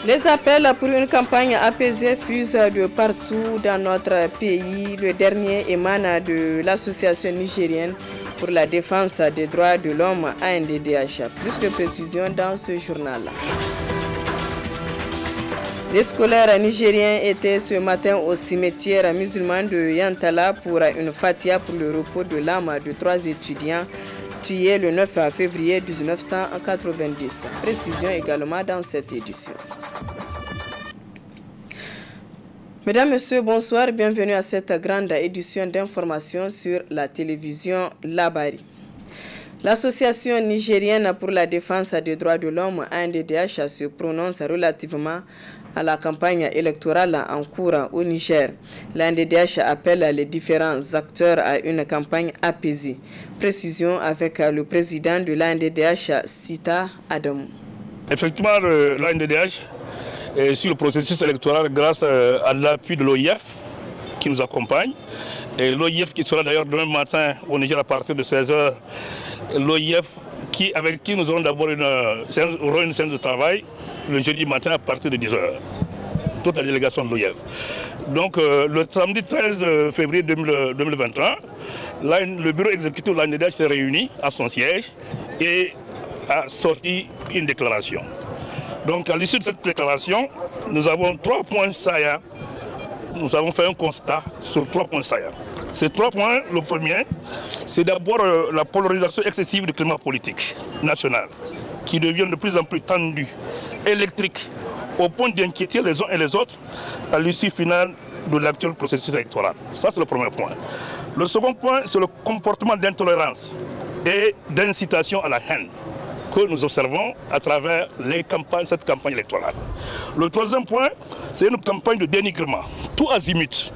Les appels pour une campagne apaisée fusent de partout dans notre pays. Le dernier émane de l'association nigérienne pour la défense des droits de l'homme ANDDH. Plus de précisions dans ce journal. Les scolaires nigériens étaient ce matin au cimetière musulman de Yantala pour une fatia pour le repos de l'âme de 3 étudiants tués le 9 février 1990. Précision également dans cette édition. Mesdames, Messieurs, bonsoir. Bienvenue à cette grande édition d'information sur la télévision Labari. L'Association nigérienne pour la défense des droits de l'homme, ANDDH, se prononce relativement à la campagne électorale en cours au Niger. L'ANDDH appelle les différents acteurs à une campagne apaisée. Précision avec le président de l'ANDDH, Sita Adamou. Effectivement, l'ANDDH est sur le processus électoral grâce à l'appui de l'OIF qui nous accompagne. Et l'OIF qui sera d'ailleurs demain matin au Niger à partir de 16h. L'OIF avec qui nous aurons d'abord une séance de travail le jeudi matin à partir de 10h. Toute la délégation de l'OIF. Donc le samedi 13 février 2021, le bureau exécutif de l'ANDDH s'est réuni à son siège et a sorti une déclaration. Donc à l'issue de cette déclaration, nous avons 3 points saillants. Nous avons fait un constat sur 3 points saillants. Ces 3 points, le premier, c'est d'abord la polarisation excessive du climat politique national, qui devient de plus en plus tendu, électrique, au point d'inquiéter les uns et les autres à l'issue finale de l'actuel processus électoral. Ça, c'est le premier point. Le second point, c'est le comportement d'intolérance et d'incitation à la haine que nous observons à travers cette campagne électorale. Le troisième point, c'est une campagne de dénigrement, tout azimut,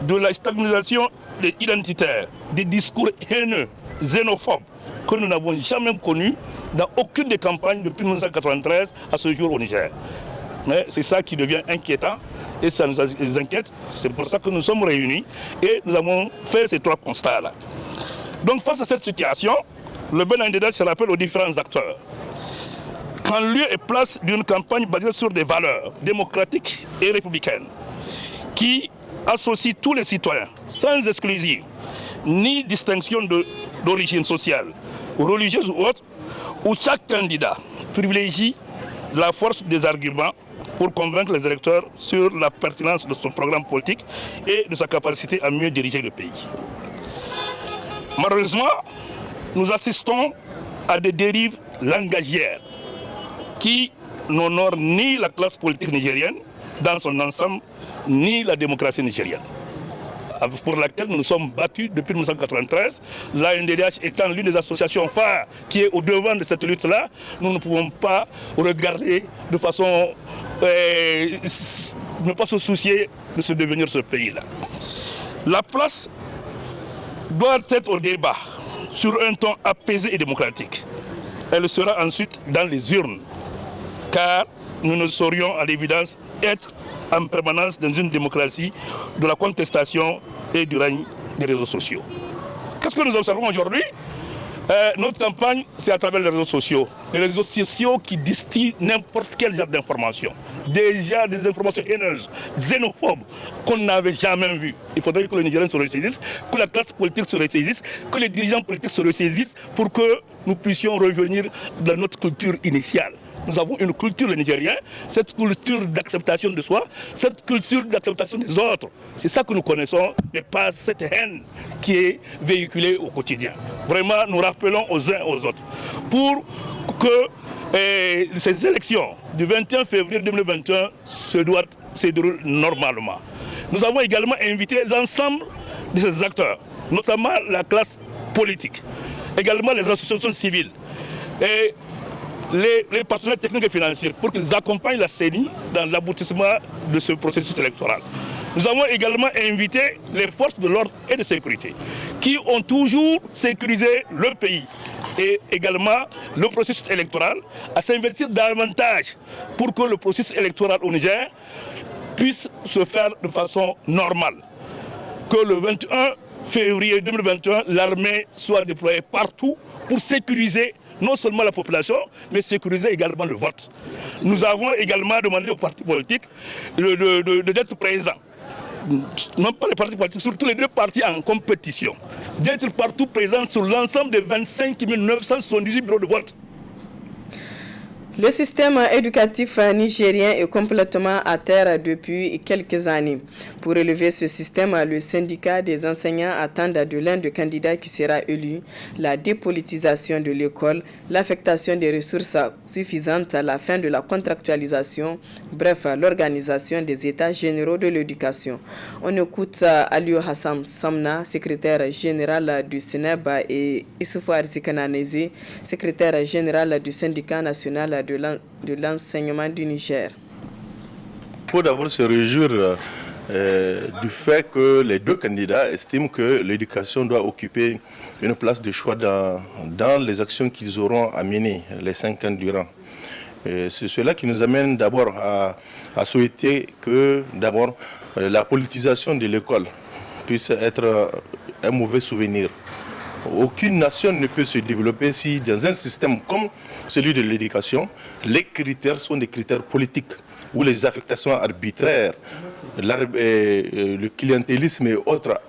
de la stabilisation identitaire, des discours haineux, xénophobes, que nous n'avons jamais connus dans aucune des campagnes depuis 1993 à ce jour au Niger. Mais c'est ça qui devient inquiétant et ça nous inquiète. C'est pour ça que nous sommes réunis et nous avons fait ces 3 constats-là. Donc face à cette situation, le BNDDH se rappelle aux différents acteurs qu'en lieu et place d'une campagne basée sur des valeurs démocratiques et républicaines qui associe tous les citoyens sans exclusive ni distinction d'origine sociale, religieuse ou autre, où chaque candidat privilégie la force des arguments pour convaincre les électeurs sur la pertinence de son programme politique et de sa capacité à mieux diriger le pays. Malheureusement, nous assistons à des dérives langagières qui n'honorent ni la classe politique nigérienne dans son ensemble, ni la démocratie nigérienne, pour laquelle nous nous sommes battus depuis 1993. L'ANDDH étant l'une des associations phares qui est au devant de cette lutte-là, nous ne pouvons pas regarder de façon... ne pas se soucier de ce devenir ce pays-là. La place doit être au débat sur un ton apaisé et démocratique. Elle sera ensuite dans les urnes, car nous ne saurions à l'évidence être en permanence dans une démocratie de la contestation et du règne des réseaux sociaux. Qu'est-ce que nous observons aujourd'hui ? Notre campagne, c'est à travers les réseaux sociaux. Les réseaux sociaux qui distillent n'importe quel genre d'information. Déjà des informations haineuses, xénophobes, qu'on n'avait jamais vues. Il faudrait que les Nigériens se ressaisissent, que la classe politique se ressaisisse, que les dirigeants politiques se ressaisissent pour que nous puissions revenir dans notre culture initiale. Nous avons une culture nigérienne, cette culture d'acceptation de soi, cette culture d'acceptation des autres. C'est ça que nous connaissons, mais pas cette haine qui est véhiculée au quotidien. Vraiment, nous rappelons aux uns aux autres. Pour que ces élections du 21 février 2021 se déroulent normalement. Nous avons également invité l'ensemble de ces acteurs, notamment la classe politique, également les associations civiles et les partenaires techniques et financiers pour qu'ils accompagnent la CENI dans l'aboutissement de ce processus électoral. Nous avons également invité les forces de l'ordre et de sécurité qui ont toujours sécurisé le pays et également le processus électoral à s'investir davantage pour que le processus électoral au Niger puisse se faire de façon normale. Que le 21 février 2021, l'armée soit déployée partout pour sécuriser non seulement la population, mais sécuriser également le vote. Nous avons également demandé aux partis politiques d'être présents. Non pas les partis politiques, surtout les deux partis en compétition, d'être partout présents sur l'ensemble des 25 978 bureaux de vote. Le système éducatif nigérien est complètement à terre depuis quelques années. Pour relever ce système, le syndicat des enseignants attend de l'un des candidats qui sera élu la dépolitisation de l'école, l'affectation des ressources suffisantes, la fin de la contractualisation, bref, l'organisation des états généraux de l'éducation. On écoute Aliou Hassan Samna, secrétaire général du SNEB, et Issoufou Arzikananese, secrétaire général du syndicat national de l'enseignement du Niger. Il faut d'abord se réjouir du fait que les deux candidats estiment que l'éducation doit occuper une place de choix dans les actions qu'ils auront à mener les 5 ans durant. C'est cela qui nous amène d'abord à souhaiter que d'abord la politisation de l'école puisse être un mauvais souvenir. Aucune nation ne peut se développer si dans un système comme celui de l'éducation, les critères sont des critères politiques, où les affectations arbitraires, le clientélisme et autres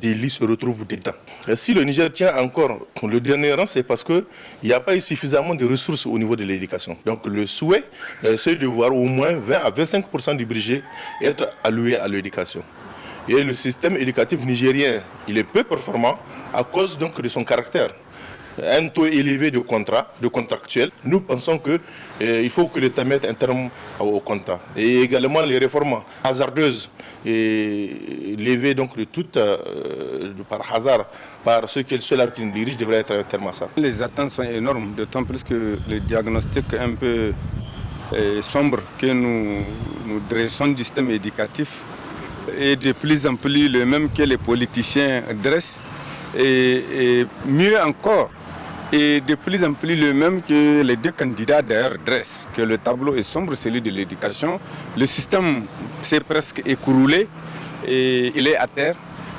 délits se retrouvent dedans. Et si le Niger tient encore le dernier rang, c'est parce qu'il n'y a pas eu suffisamment de ressources au niveau de l'éducation. Donc le souhait, c'est de voir au moins 20 à 25% du budget être alloué à l'éducation. Et le système éducatif nigérien, il est peu performant à cause donc de son caractère. Un taux élevé de contractuels. Nous pensons qu'il faut que l'État mette un terme au contrat. Et également les réformes hasardeuses et levées donc de toutes par hasard par ceux qui sont là qui nous dirigent devraient être un terme à ça. Les attentes sont énormes, d'autant plus que le diagnostic un peu sombre que nous dressons du système éducatif est de plus en plus le même que les politiciens dressent, et mieux encore, et de plus en plus le même que les deux candidats d'ailleurs dressent, que le tableau est sombre, celui de l'éducation. Le système s'est presque écroulé et il est à terre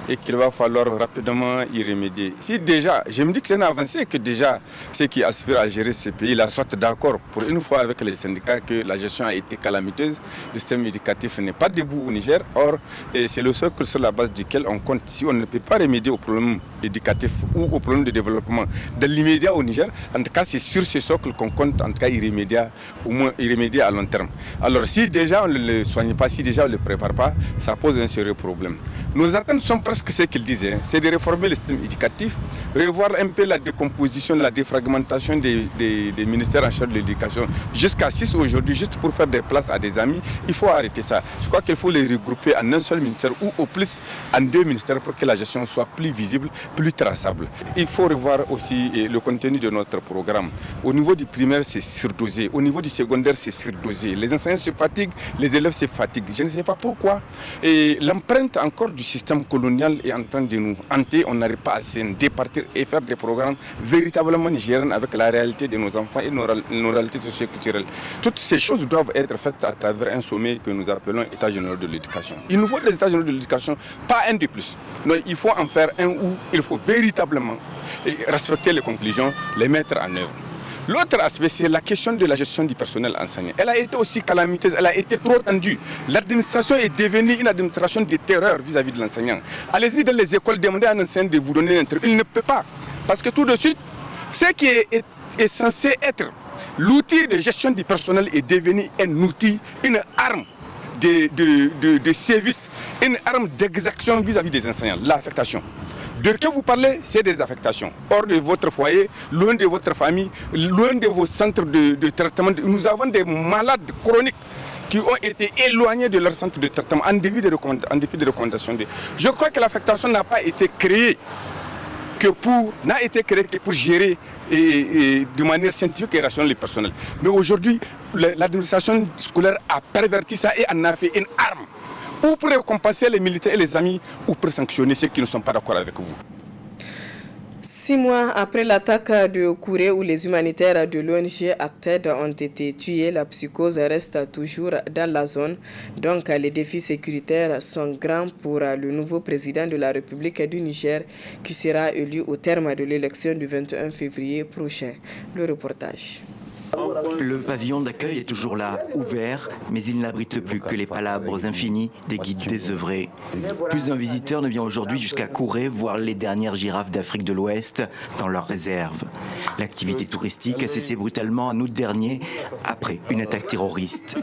et qu'il va falloir rapidement y remédier. Si déjà, je me dis que c'est une avancée que déjà ceux qui aspirent à gérer ce pays là soient d'accord pour une fois avec les syndicats que la gestion a été calamiteuse, le système éducatif n'est pas debout au Niger. Or, c'est le socle sur la base duquel on compte. Si on ne peut pas remédier aux problèmes éducatifs ou aux problèmes de développement de l'immédiat au Niger, en tout cas c'est sur ce socle qu'on compte en tout cas y remédier, au moins y remédier à long terme. Alors si déjà on ne le soigne pas, si déjà on ne le prépare pas, ça pose un sérieux problème. Nos attentes sont presque ce qu'ils disaient, c'est de réformer le système éducatif, revoir un peu la décomposition, la défragmentation des ministères en charge de l'éducation jusqu'à 6 aujourd'hui, juste pour faire des places à des amis. Il faut arrêter ça. Je crois qu'il faut les regrouper en un seul ministère ou au plus en 2 ministères pour que la gestion soit plus visible, plus traçable. Il faut revoir aussi le contenu de notre programme. Au niveau du primaire, c'est surdosé. Au niveau du secondaire, c'est surdosé. Les enseignants se fatiguent, les élèves se fatiguent. Je ne sais pas pourquoi. Et l'empreinte encore du système colonial est en train de nous hanter. On n'arrive pas à se départir et faire des programmes véritablement nigériens avec la réalité de nos enfants et nos réalités socio-culturelles. Toutes ces choses doivent être faites à travers un sommet que nous appelons État général de l'éducation. Il nous faut des États généraux de l'éducation, pas un de plus. Non, il faut en faire un où il faut véritablement respecter les conclusions, les mettre en œuvre. L'autre aspect, c'est la question de la gestion du personnel enseignant. Elle a été aussi calamiteuse, elle a été trop tendue. L'administration est devenue une administration de terreur vis-à-vis de l'enseignant. Allez-y dans les écoles, demandez à un enseignant de vous donner l'interview. Il ne peut pas. Parce que tout de suite, ce qui est censé être l'outil de gestion du personnel est devenu un outil, une arme de service, une arme d'exaction vis-à-vis des enseignants, l'affectation. De que vous parlez, c'est des affectations. Hors de votre foyer, loin de votre famille, loin de vos centres de traitement. Nous avons des malades chroniques qui ont été éloignés de leur centre de traitement en dépit de recommandations. Je crois que l'affectation n'a pas été créée que pour gérer de manière scientifique et rationnelle les personnels. Mais aujourd'hui, l'administration scolaire a perverti ça et en a fait une arme. Ou pour récompenser les militaires et les amis, ou pour sanctionner ceux qui ne sont pas d'accord avec vous. 6 mois après l'attaque de Kouré où les humanitaires de l'ONG Acted ont été tués, la psychose reste toujours dans la zone. Donc les défis sécuritaires sont grands pour le nouveau président de la République du Niger qui sera élu au terme de l'élection du 21 février prochain. Le reportage. Le pavillon d'accueil est toujours là, ouvert, mais il n'abrite plus que les palabres infinies des guides désœuvrés. Plus d'un visiteur ne vient aujourd'hui jusqu'à Kouré voir les dernières girafes d'Afrique de l'Ouest dans leur réserve. L'activité touristique a cessé brutalement en août dernier, après une attaque terroriste.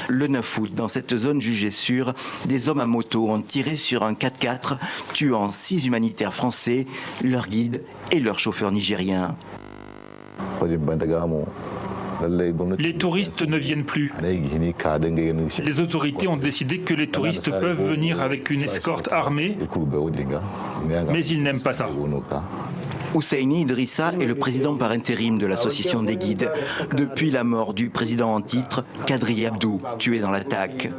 Le 9 août, dans cette zone jugée sûre, des hommes à moto ont tiré sur un 4x4, tuant 6 humanitaires français, leur guide et leur chauffeur nigérien. Les touristes ne viennent plus. Les autorités ont décidé que les touristes peuvent venir avec une escorte armée, mais ils n'aiment pas ça. Husseini Idrissa est le président par intérim de l'association des guides depuis la mort du président en titre, Kadri Abdou, tué dans l'attaque.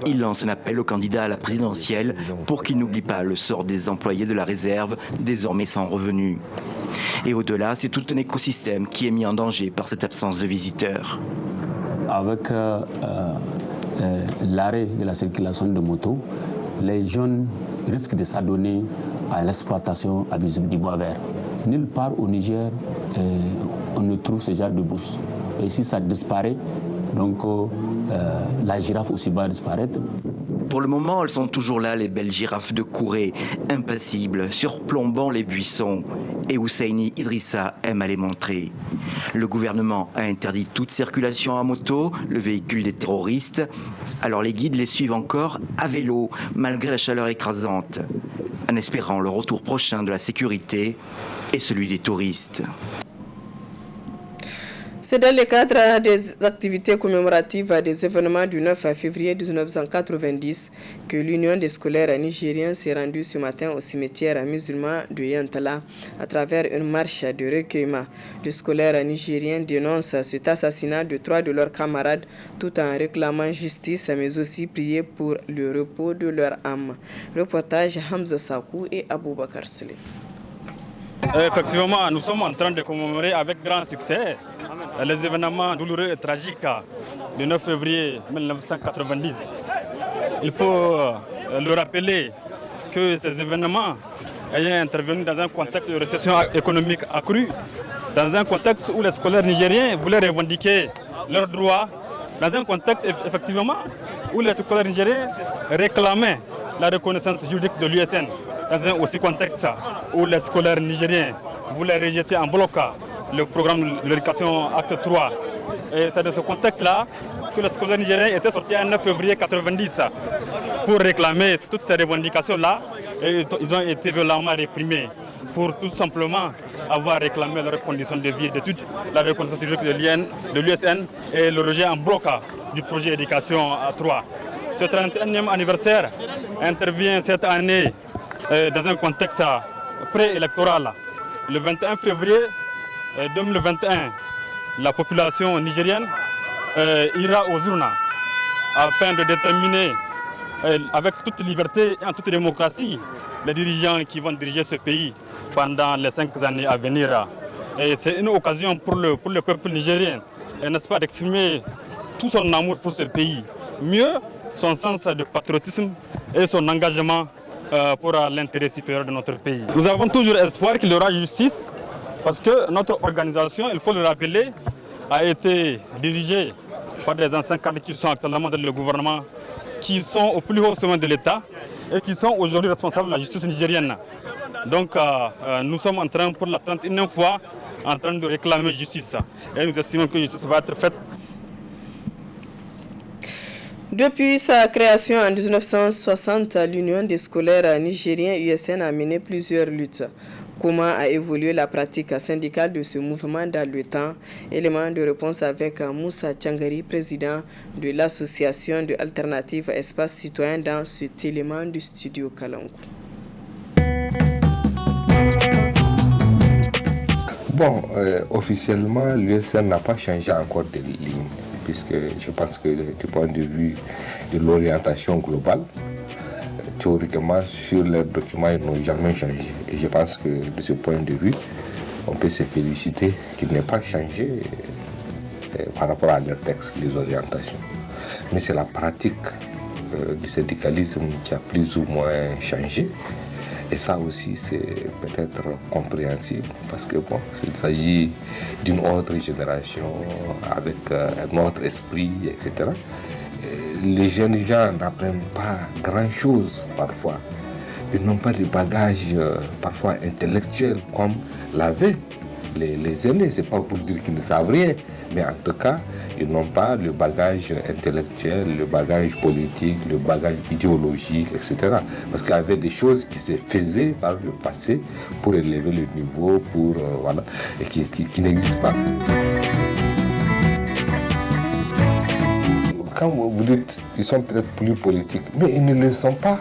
Il lance un appel aux candidats à la présidentielle pour qu'ils n'oublient pas le sort des employés de la réserve, désormais sans revenus. Et au-delà, c'est tout un écosystème qui est mis en danger par cette absence de visiteurs. Avec l'arrêt de la circulation de motos, les jeunes risquent de s'adonner à l'exploitation abusive du bois vert. Nulle part au Niger, on ne trouve ce genre de bourse. Et si ça disparaît, donc la girafe aussi va disparaître. Pour le moment, elles sont toujours là, les belles girafes de Kouré, impassibles, surplombant les buissons. Et Husseini Idrissa aime à les montrer. Le gouvernement a interdit toute circulation à moto, le véhicule des terroristes. Alors les guides les suivent encore à vélo, malgré la chaleur écrasante, en espérant le retour prochain de la sécurité et celui des touristes. C'est dans le cadre des activités commémoratives des événements du 9 février 1990 que l'Union des scolaires nigériens s'est rendue ce matin au cimetière musulman de Yantala à travers une marche de recueillement. Les scolaires nigériens dénoncent cet assassinat de 3 de leurs camarades tout en réclamant justice mais aussi prier pour le repos de leur âme. Reportage Hamza Sakou et Aboubakar Souley. Effectivement, nous sommes en train de commémorer avec grand succès les événements douloureux et tragiques du 9 février 1990. Il faut le rappeler que ces événements ayant intervenu dans un contexte de récession économique accrue, dans un contexte où les scolaires nigériens voulaient revendiquer leurs droits, dans un contexte effectivement où les scolaires nigériens réclamaient la reconnaissance juridique de l'USN, dans un aussi contexte où les scolaires nigériens voulaient rejeter en bloc le programme de l'éducation acte 3. Et c'est dans ce contexte-là que les scolaires nigériens étaient sortis le 9 février 1990 pour réclamer toutes ces revendications-là. Et ils ont été violemment réprimés pour tout simplement avoir réclamé leurs conditions de vie et d'études, la reconnaissance juridique de l'USN et le rejet en bloc du projet d'éducation à 3. Ce 31e anniversaire intervient cette année dans un contexte préélectoral. Le 21 février 2021, la population nigérienne ira aux urnes afin de déterminer avec toute liberté et en toute démocratie les dirigeants qui vont diriger ce pays pendant les 5 années à venir. Et c'est une occasion pour le peuple nigérien, n'est-ce pas, d'exprimer tout son amour pour ce pays, mieux son sens de patriotisme et son engagement pour l'intérêt supérieur de notre pays. Nous avons toujours espoir qu'il y aura justice parce que notre organisation, il faut le rappeler, a été dirigée par des anciens cadres qui sont actuellement dans le gouvernement, qui sont au plus haut sommet de l'État et qui sont aujourd'hui responsables de la justice nigérienne. Donc nous sommes en train, pour la 31e fois, en train de réclamer justice. Et nous estimons que justice va être faite. Depuis sa création en 1960, l'Union des scolaires nigériens USN a mené plusieurs luttes. Comment a évolué la pratique syndicale de ce mouvement dans le temps? Élément de réponse avec Moussa Tchangari, président de l'association de Alternative Espace Citoyen dans cet élément du studio Kalangou. Bon, officiellement, l'USN n'a pas changé encore de ligne, puisque je pense que du point de vue de l'orientation globale, théoriquement, sur leurs documents, ils n'ont jamais changé. Et je pense que de ce point de vue, on peut se féliciter qu'ils n'aient pas changé par rapport à leurs textes, les orientations. Mais c'est la pratique du syndicalisme qui a plus ou moins changé. Et ça aussi, c'est peut-être compréhensible parce que bon, il s'agit d'une autre génération avec un autre esprit, etc. Les jeunes gens n'apprennent pas grand-chose parfois. Ils n'ont pas de bagage parfois intellectuel comme l'avaient les aînés. Ce n'est pas pour dire qu'ils ne savent rien, mais en tout cas, ils n'ont pas le bagage intellectuel, le bagage politique, le bagage idéologique, etc. Parce qu'il y avait des choses qui se faisaient par le passé pour élever le niveau, voilà, et qui n'existent pas. Quand vous dites qu'ils sont peut-être plus politiques, mais ils ne le sont pas.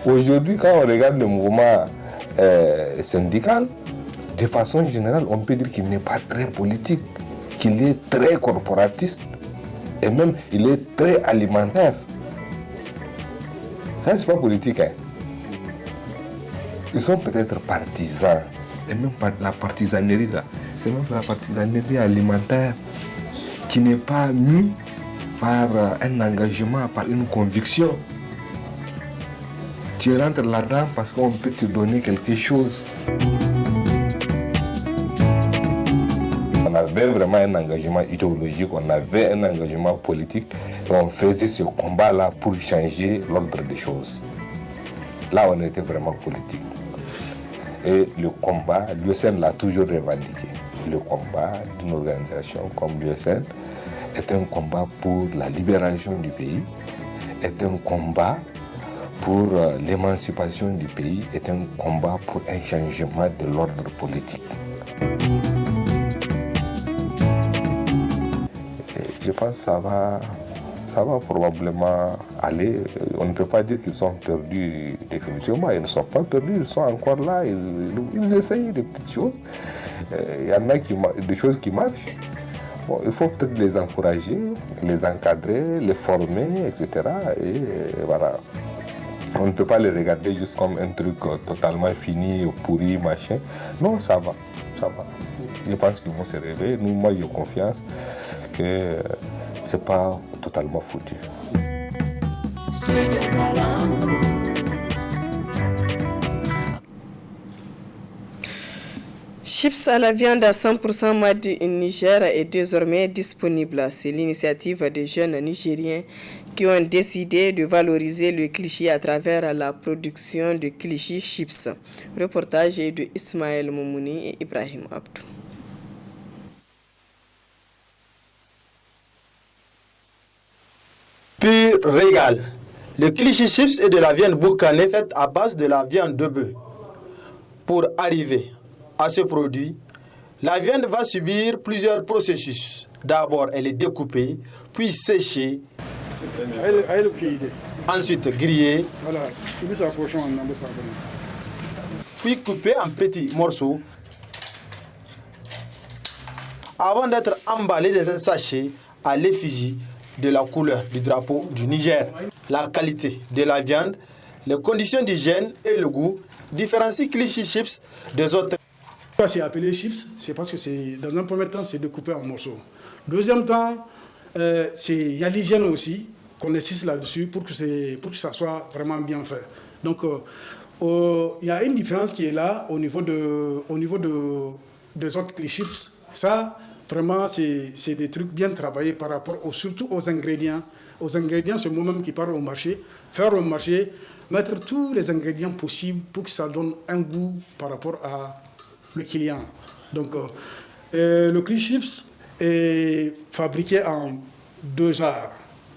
Aujourd'hui, quand on regarde le mouvement syndical, de façon générale, on peut dire qu'il n'est pas très politique, qu'il est très corporatiste et même il est très alimentaire. Ça, c'est pas politique, hein. Ils sont peut-être partisans, et même la partisanerie là, c'est même la partisanerie alimentaire qui n'est pas mue par un engagement, par une conviction. Tu rentres là-dedans parce qu'on peut te donner quelque chose. On avait vraiment un engagement idéologique, on avait un engagement politique et on faisait ce combat-là pour changer l'ordre des choses. Là, on était vraiment politique. Et le combat, l'USN l'a toujours revendiqué. Le combat d'une organisation comme l'USN est un combat pour la libération du pays, est un combat pour l'émancipation du pays, est un combat pour un changement de l'ordre politique. Et je pense que ça va probablement aller. On ne peut pas dire qu'ils sont perdus définitivement. Ils ne sont pas perdus, ils sont encore là. Ils essayent des petites choses. Il y en a des choses qui marchent. Bon, il faut peut-être les encourager, les encadrer, les former, etc. Et voilà. On ne peut pas les regarder juste comme un truc totalement fini, pourri, machin. Non, ça va, ça va. Je pense qu'ils vont se réveiller. Moi, j'ai confiance que c'est pas totalement foutu. Chips à la viande à 100% made in Niger est désormais disponible. C'est l'initiative des jeunes Nigériens qui ont décidé de valoriser le cliché à travers la production de clichés chips. Reportage de Ismaël Moumouni et Ibrahim Abdou. Pur régal. Le cliché chips est de la viande boucanée faite à base de la viande de bœuf. Pour arriver à ce produit, la viande va subir plusieurs processus. D'abord, elle est découpée, puis séchée, ensuite grillée, puis coupée en petits morceaux, avant d'être emballée dans un sachet à l'effigie de la couleur du drapeau du Niger. La qualité de la viande, les conditions d'hygiène et le goût différencient cliché chips des autres. C'est appelé chips, c'est parce que dans un premier temps, c'est découpé en morceaux. Deuxième temps, il y a l'hygiène aussi, qu'on insiste là-dessus pour que ça soit vraiment bien fait. Donc, il y a une différence qui est là au niveau des autres chips. Ça, vraiment, c'est des trucs bien travaillés par rapport surtout aux ingrédients. Aux ingrédients, c'est moi-même qui pars au marché, faire au marché, mettre tous les ingrédients possibles pour que ça donne un goût par rapport à le client. Donc, le chips est fabriqué en 2 genres.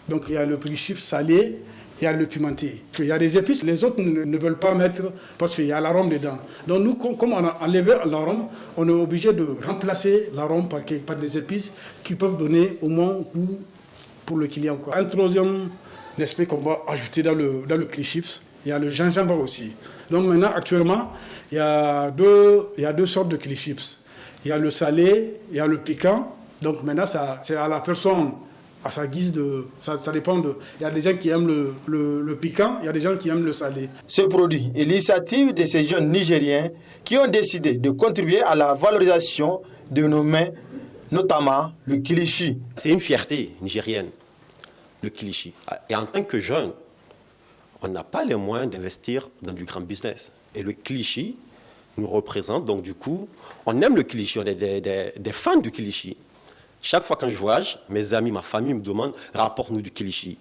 Donc, il y a le chips salé, il y a le pimenté. Il y a des épices, les autres ne veulent pas mettre parce qu'il y a l'arôme dedans. Donc, nous, comme on a enlevé l'arôme, on est obligé de remplacer l'arôme par des épices qui peuvent donner au moins goût pour le client. Un troisième aspect qu'on va ajouter dans le chips, il y a le gingembre aussi. Donc maintenant, actuellement, il y a deux sortes de chips. Il y a le salé, il y a le piquant. Donc maintenant, c'est à la personne à sa guise de... Ça dépend de... Il y a des gens qui aiment le piquant, il y a des gens qui aiment le salé. Ce produit est l'initiative de ces jeunes Nigériens qui ont décidé de contribuer à la valorisation de nos mets, notamment le kilichi. C'est une fierté nigérienne, le kilichi. Et en tant que jeune, on n'a pas les moyens d'investir dans du grand business. Et le kilichi nous représente, donc du coup, on aime le kilichi, on est des fans du kilichi. Chaque fois quand je voyage, mes amis, ma famille me demandent « rapporte-nous du kilichi ».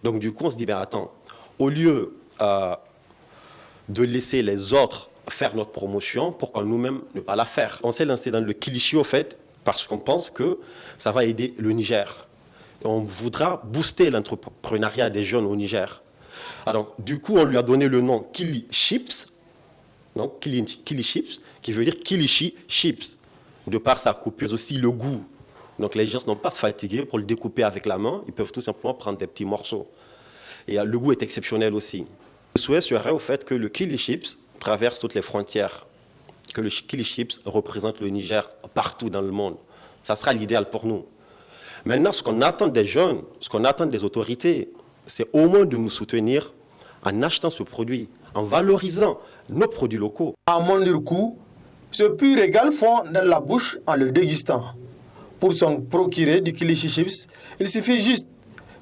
Donc du coup, on se dit « ben attends, au lieu de laisser les autres faire notre promotion, pourquoi nous-mêmes ne pas la faire ?» On s'est lancé dans le kilichi au fait, parce qu'on pense que ça va aider le Niger. On voudra booster l'entrepreneuriat des jeunes au Niger. Alors du coup, on lui a donné le nom Kili Chips, donc Kili Chips, qui veut dire Kilichi Chips, de par sa coupe, mais aussi le goût. Donc les gens n'ont pas à se fatiguer pour le découper avec la main, ils peuvent tout simplement prendre des petits morceaux. Et le goût est exceptionnel aussi. Le souhait serait au fait que le Kili Chips traverse toutes les frontières, que le Kili Chips représente le Niger partout dans le monde. Ça sera l'idéal pour nous. Maintenant, ce qu'on attend des jeunes, ce qu'on attend des autorités, c'est au moins de nous soutenir en achetant ce produit, en valorisant nos produits locaux. À Mondirkou, ce pur régal fond dans la bouche en le dégustant. Pour s'en procurer du kilichi chips, il suffit juste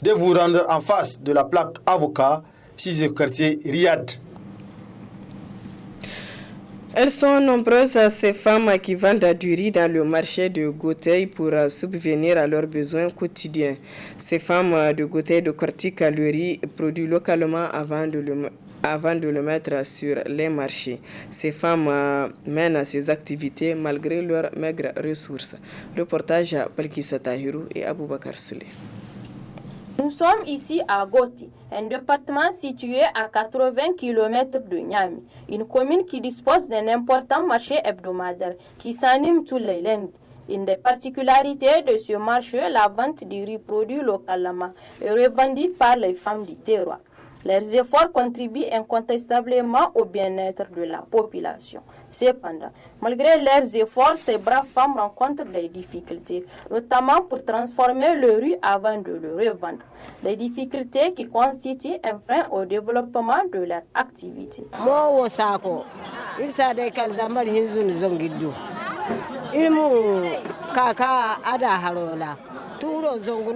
de vous rendre en face de la plaque Avocat, 6e quartier Riyad. Elles sont nombreuses, ces femmes qui vendent du riz dans le marché de Goteil pour subvenir à leurs besoins quotidiens. Ces femmes de Goteil décortiquent le riz produit localement avant de le mettre sur les marchés. Ces femmes mènent ces activités malgré leurs maigres ressources. Reportage à Balkissa Tahirou et Aboubakar Souley. Nous sommes ici à Goti, un département situé à 80 km de Niamey, une commune qui dispose d'un important marché hebdomadaire qui s'anime tous les lundis. Une des particularités de ce marché, la vente du riz produit localement et revendu par les femmes du terroir. Leurs efforts contribuent incontestablement au bien-être de la population. Cependant, malgré leurs efforts, ces braves femmes rencontrent des difficultés, notamment pour transformer le riz avant de le revendre. Des difficultés qui constituent un frein au développement de leur activité.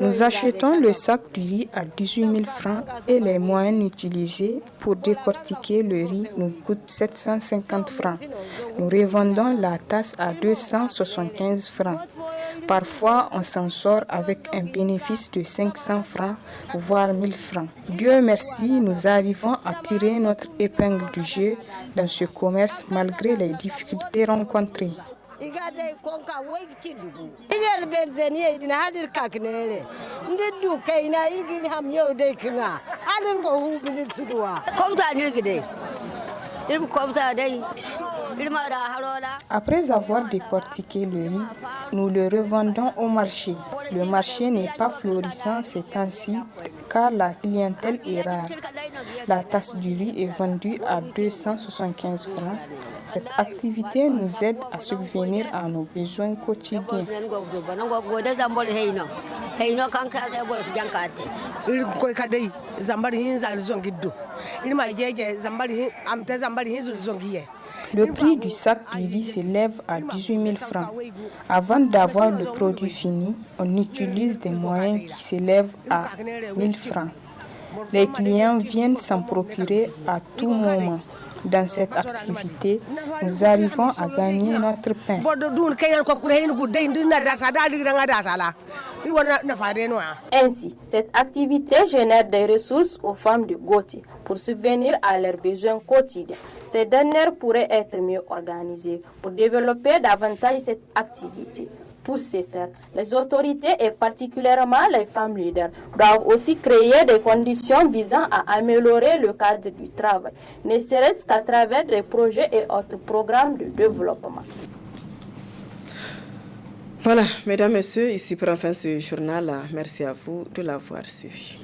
Nous achetons le sac de riz à 18 000 francs et les moyens utilisés pour décortiquer le riz nous coûtent 750 francs. Nous revendons la tasse à 275 francs. Parfois, on s'en sort avec un bénéfice de 500 francs, voire 1000 francs. Dieu merci, nous arrivons à tirer notre épingle du jeu dans ce commerce malgré les difficultés rencontrées. Après avoir décortiqué le riz, nous le revendons au marché. Le marché n'est pas florissant ces temps-ci car la clientèle est rare. La tasse du riz est vendue à 275 francs. Cette activité nous aide à subvenir à nos besoins quotidiens. Le prix du sac de riz s'élève à 18 000 francs. Avant d'avoir le produit fini, on utilise des moyens qui s'élèvent à 1 000 francs. Les clients viennent s'en procurer à tout moment. Dans cette activité, nous arrivons à gagner notre pain. Ainsi, cette activité génère des ressources aux femmes de Goti pour subvenir à leurs besoins quotidiens. Ces dernières pourraient être mieux organisées pour développer davantage cette activité. Pour ce faire, les autorités et particulièrement les femmes leaders doivent aussi créer des conditions visant à améliorer le cadre du travail, ne serait-ce qu'à travers des projets et autres programmes de développement. Voilà, mesdames, messieurs, ici pour enfin ce journal. Merci à vous de l'avoir suivi.